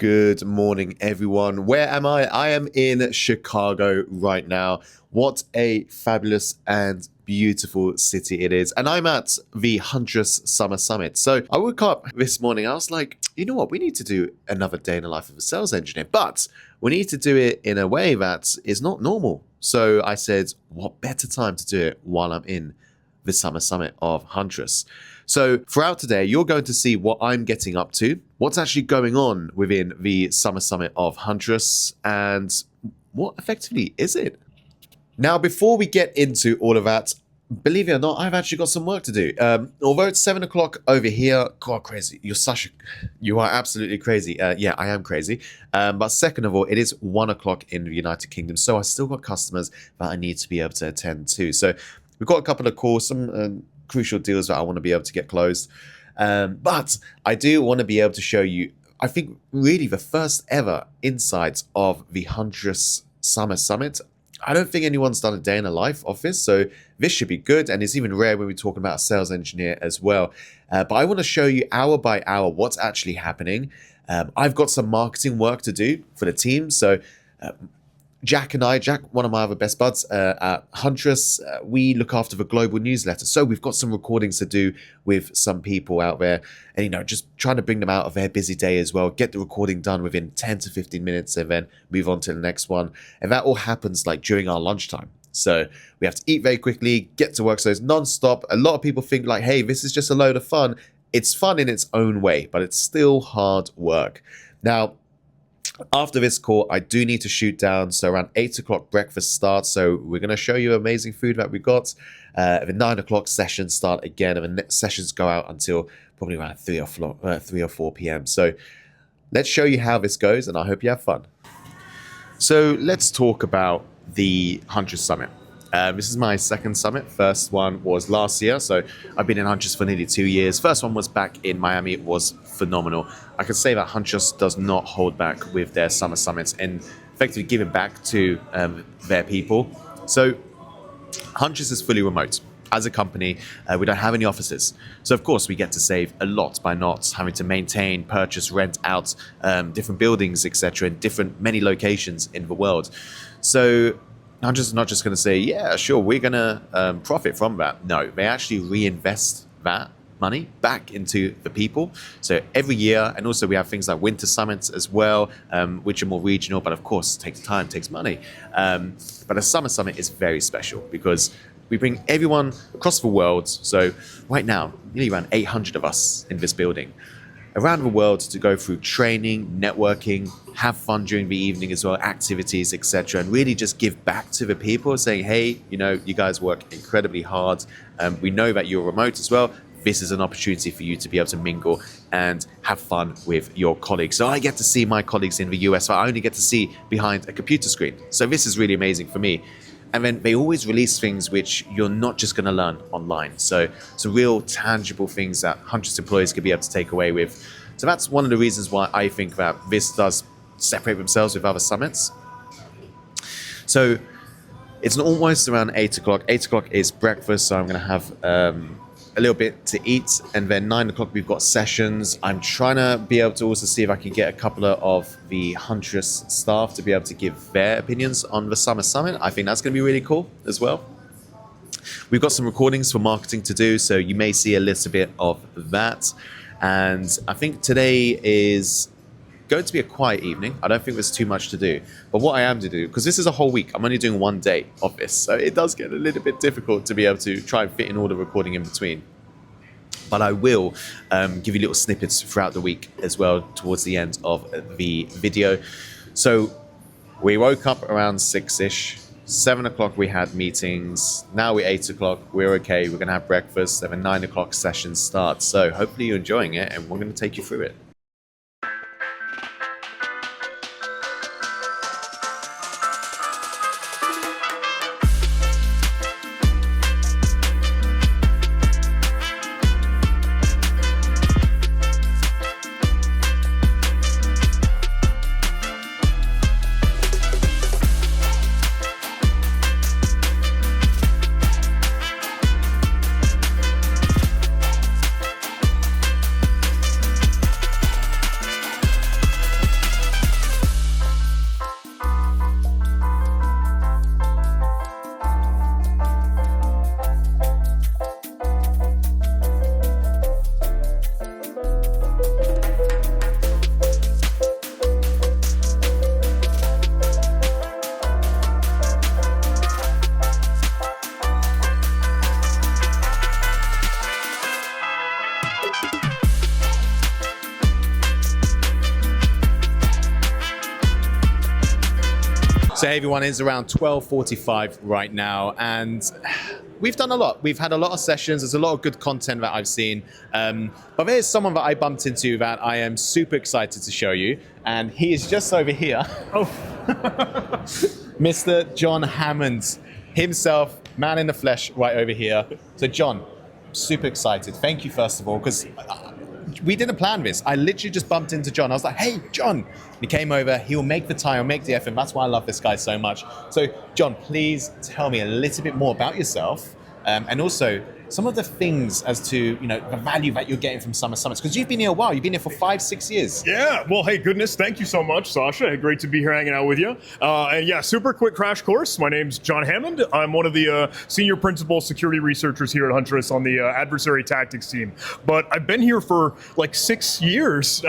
Good morning, everyone. Where am I? I am in Chicago right now. What a fabulous and beautiful city it is. And I'm at the Huntress Summer Summit. So I woke up this morning. I was like, you know what? We need to do another day in the life of a sales engineer, but we need to do it in a way that is not normal. So I said, what better time to do it while I'm in the Summer Summit of Huntress? So throughout today, you're going to see what I'm getting up to, what's actually going on within the Summer Summit of Huntress, and what effectively is it? Now, before we get into all of that, believe it or not, I've actually got some work to do. Although it's 7 o'clock over here, God, crazy. You are absolutely crazy. Yeah, I am crazy. But second of all, it is 1 o'clock in the United Kingdom. So I still got customers that I need to be able to attend to. So we've got a couple of calls, some crucial deals that I want to be able to get closed. But I do want to be able to show you, I think, really the first ever insights of the Huntress Summer Summit. I don't think anyone's done a day in a life of this, so this should be good. And it's even rare when we're talking about a sales engineer as well. But I want to show you hour by hour what's actually happening. I've got some marketing work to do for the team. So Jack, one of my other best buds at Huntress, we look after the global newsletter. So we've got some recordings to do with some people out there and, just trying to bring them out of their busy day as well, get the recording done within 10 to 15 minutes and then move on to the next one. And that all happens like during our lunchtime. So we have to eat very quickly, get to work. So it's non-stop. A lot of people think like, hey, this is just a load of fun. It's fun in its own way, but it's still hard work. Now, after this call, I do need to shoot down. So around 8 o'clock breakfast starts. So we're going to show you amazing food that we got. The 9 o'clock sessions start again. And the sessions go out until probably around 3 or 4 p.m. So let's show you how this goes. And I hope you have fun. So let's talk about the Huntress Summit. This is my second summit. First one was last year. So I've been in Huntress for nearly 2 years. First one was back in Miami. It was phenomenal. I can say that Huntress does not hold back with their summer summits and effectively giving back to their people. So Huntress is fully remote. As a company, we don't have any offices. So of course we get to save a lot by not having to maintain, purchase, rent out different buildings, etc. in many locations in the world. So I'm just not just going to say, yeah, sure, we're going to profit from that. No, they actually reinvest that money back into the people. So every year, and also we have things like winter summits as well, which are more regional, but of course takes time, takes money. But a summer summit is very special because we bring everyone across the world. So right now, nearly around 800 of us in this building, around the world to go through training, networking, have fun during the evening as well, activities, etc., and really just give back to the people, saying, hey, you guys work incredibly hard. We know that you're remote as well. This is an opportunity for you to be able to mingle and have fun with your colleagues. So I get to see my colleagues in the US, so I only get to see behind a computer screen. So this is really amazing for me. And then they always release things which you're not just going to learn online. So real tangible things that Huntress employees could be able to take away with. So that's one of the reasons why I think that this does separate themselves with other summits. So it's almost around 8 o'clock. 8 o'clock is breakfast, so I'm going to have a little bit to eat. And then 9 o'clock, we've got sessions. I'm trying to be able to also see if I can get a couple of the Huntress staff to be able to give their opinions on the Summer Summit. I think that's going to be really cool as well. We've got some recordings for marketing to do, so you may see a little bit of that. And I think today is going to be a quiet evening. I don't think there's too much to do. But what I am to do, because this is a whole week, I'm only doing 1 day of this. So it does get a little bit difficult to be able to try and fit in all the recording in between. But I will give you little snippets throughout the week as well towards the end of the video. So we woke up around 6-ish. 7 o'clock we had meetings. Now we're 8 o'clock. We're okay. We're going to have breakfast. And then 9 o'clock session starts. So hopefully you're enjoying it and we're going to take you through it. So hey everyone, it's around 12:45 right now, and we've done a lot. We've had a lot of sessions. There's a lot of good content that I've seen. But there's someone that I bumped into that I am super excited to show you, and he is just over here. Oh, Mr. John Hammond himself, man in the flesh, right over here. So John, super excited. Thank you first of all, because we didn't plan this. I literally just bumped into John. I was like, hey, John. He came over. He'll make the time. He'll make the effort. That's why I love this guy so much. So, John, please tell me a little bit more about yourself, and also some of the things as to, the value that you're getting from Summer Summits. Because you've been here a while. You've been here for 5-6 years. Yeah. Well, hey, goodness. Thank you so much, Sasha. Great to be here hanging out with you. And yeah, super quick crash course. My name's John Hammond. I'm one of the senior principal security researchers here at Huntress on the adversary tactics team. But I've been here for like 6 years.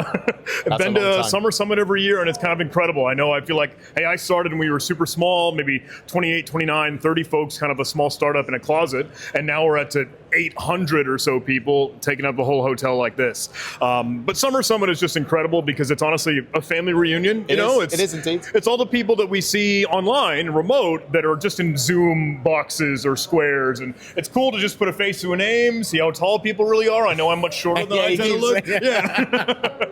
I've been to Summer Summit every year, and it's kind of incredible. I feel like, hey, I started when we were super small, maybe 28, 29, 30 folks, kind of a small startup in a closet. And now we're at 800 or so people taking up a whole hotel like this. But Summer Summit is just incredible because it's honestly a family reunion. It is indeed. It's all the people that we see online, remote, that are just in Zoom boxes or squares. And it's cool to just put a face to a name, see how tall people really are. I know I'm much shorter than I tend to look. Yeah.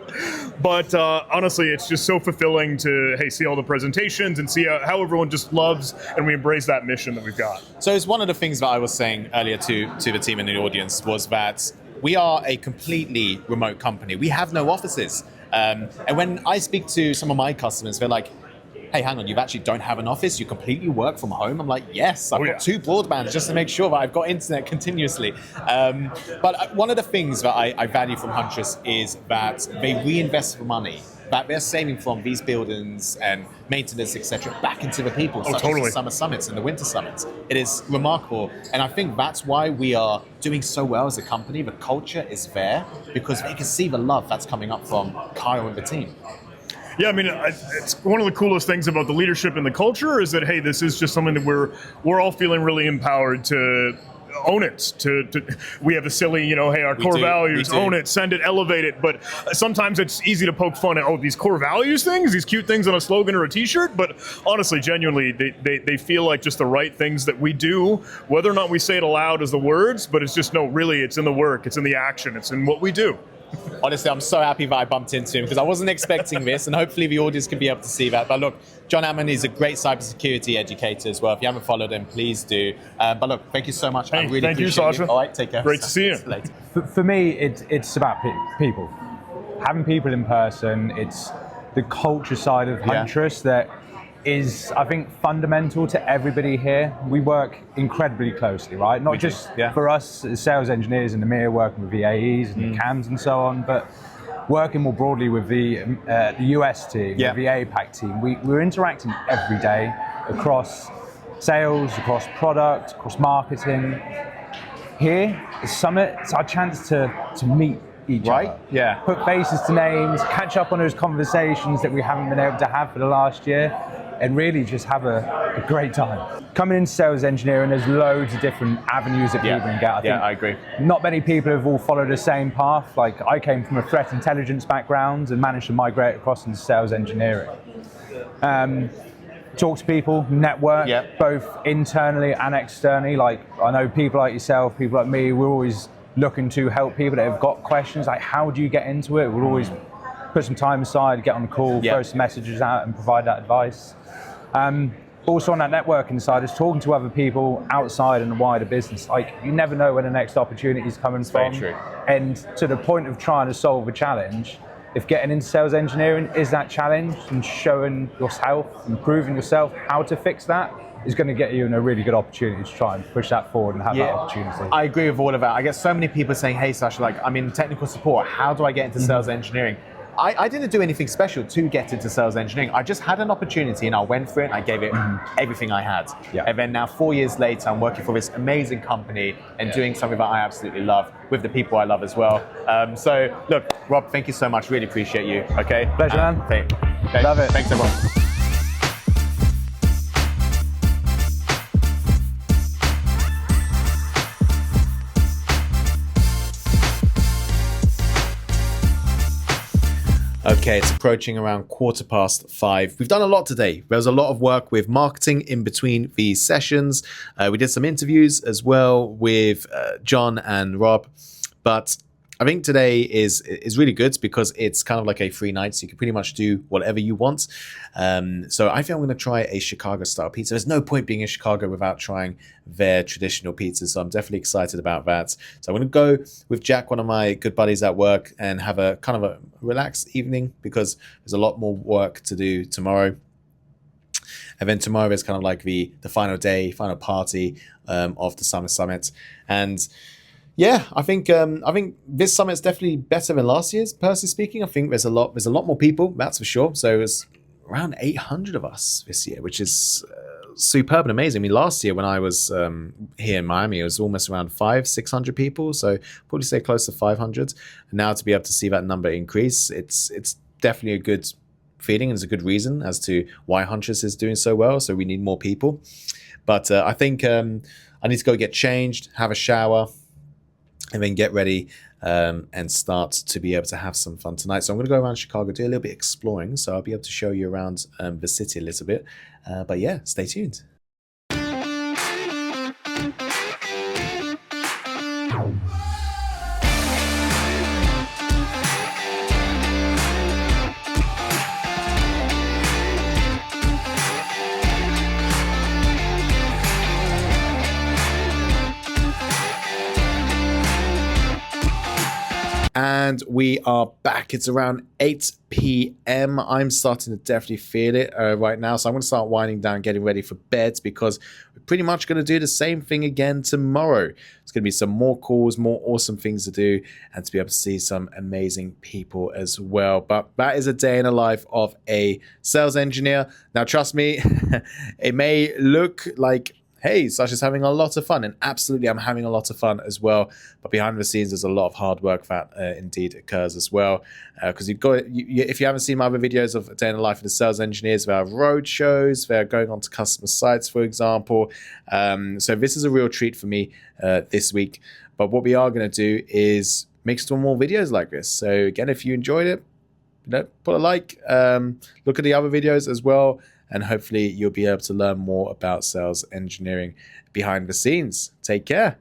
But honestly, it's just so fulfilling to, see all the presentations and see how everyone just loves and we embrace that mission that we've got. So it's one of the things that I was saying earlier to the team in the audience was that we are a completely remote company. We have no offices. And when I speak to some of my customers, they're like, hey, hang on, you actually don't have an office? You completely work from home? I'm like, yes, I've got 2 broadbands just to make sure that I've got internet continuously. But one of the things that I value from Huntress is that they reinvest the money that they're saving from these buildings and maintenance, etc., back into the people, such as the Summer Summits and the Winter Summits. It is remarkable. And I think that's why we are doing so well as a company. The culture is there because they can see the love that's coming up from Kyle and the team. Yeah, it's one of the coolest things about the leadership and the culture is that, hey, this is just something that we're all feeling really empowered to own it. We have a silly, hey, our core values, own it, send it, elevate it. But sometimes it's easy to poke fun at, these core values things, these cute things on a slogan or a t-shirt. But honestly, genuinely, they feel like just the right things that we do, whether or not we say it aloud as the words, but it's just, no, really, it's in the work, it's in the action, it's in what we do. Honestly, I'm so happy that I bumped into him because I wasn't expecting this, and hopefully the audience can be able to see that. But look, John Hammond is a great cybersecurity educator as well. If you haven't followed him, please do. But look, thank you so much. Hey, I really thank appreciate you, Sasha. All right, take care. Great to see you. Later. For me, it's about people. Having people in person, it's the culture side of Huntress that is, I think, fundamental to everybody here. We work incredibly closely, right? Not just for us as sales engineers in the EMEA, working with VAEs and CAMs and so on, but working more broadly with the US team, the APAC team. We're interacting every day across sales, across product, across marketing. Here, the Summit, it's our chance to meet each other. Yeah. Put faces to names, catch up on those conversations that we haven't been able to have for the last year, and really just have a great time. Coming into sales engineering, there's loads of different avenues that people can get. I think I agree. Not many people have all followed the same path. Like, I came from a threat intelligence background and managed to migrate across into sales engineering. Talk to people, network, both internally and externally. Like, I know people like yourself, people like me, we're always looking to help people that have got questions, like how do you get into it? We'll always put some time aside, get on the call, throw some messages out and provide that advice. Also on that networking side, is talking to other people outside in the wider business. Like, you never know where the next opportunity is coming from. Very true. And to the point of trying to solve a challenge, if getting into sales engineering is that challenge and showing yourself, improving yourself, how to fix that, is going to get you in a really good opportunity to try and push that forward and have that opportunity. I agree with all of that. I get so many people saying, hey, Sasha, like, I'm in technical support. How do I get into sales engineering? I didn't do anything special to get into sales engineering. I just had an opportunity and I went for it and I gave it everything I had. And then now 4 years later, I'm working for this amazing company and doing something that I absolutely love with the people I love as well. So look, Rob, thank you so much. Really appreciate you. Okay. Pleasure, man. Love it. Thanks, everyone. Okay, it's approaching around 5:15. We've done a lot today. There was a lot of work with marketing in between these sessions. We did some interviews as well with John and Rob. But I think today is really good because it's kind of like a free night, so you can pretty much do whatever you want. So I think I'm going to try a Chicago-style pizza. There's no point being in Chicago without trying their traditional pizzas, so I'm definitely excited about that. So I'm going to go with Jack, one of my good buddies at work, and have a kind of a relaxed evening because there's a lot more work to do tomorrow. And then tomorrow is kind of like the final day, final party of the Summer Summit. And yeah, I think this summit's definitely better than last year's. Personally speaking, I think there's a lot more people. That's for sure. So it's around 800 of us this year, which is superb and amazing. I mean, last year when I was here in Miami, it was almost around 500-600 people. So probably say close to 500. And now to be able to see that number increase, it's definitely a good feeling and it's a good reason as to why Huntress is doing so well. So we need more people. But I think I need to go get changed, have a shower, and then get ready and start to be able to have some fun tonight. So I'm going to go around Chicago, do a little bit exploring. So I'll be able to show you around the city a little bit. But yeah, stay tuned. And we are back. It's around 8 p.m. I'm starting to definitely feel it right now. So I'm going to start winding down, getting ready for bed because we're pretty much going to do the same thing again tomorrow. It's going to be some more calls, more awesome things to do, and to be able to see some amazing people as well. But that is a day in the life of a sales engineer. Now, trust me, it may look like, hey, Sasha's having a lot of fun. And absolutely, I'm having a lot of fun as well. But behind the scenes, there's a lot of hard work that indeed occurs as well. Because if you haven't seen my other videos of a day in the life of the sales engineers, there are road shows, they're going on to customer sites, for example. So this is a real treat for me this week. But what we are going to do is make some more videos like this. So again, if you enjoyed it, put a like, look at the other videos as well. And hopefully you'll be able to learn more about sales engineering behind the scenes. Take care.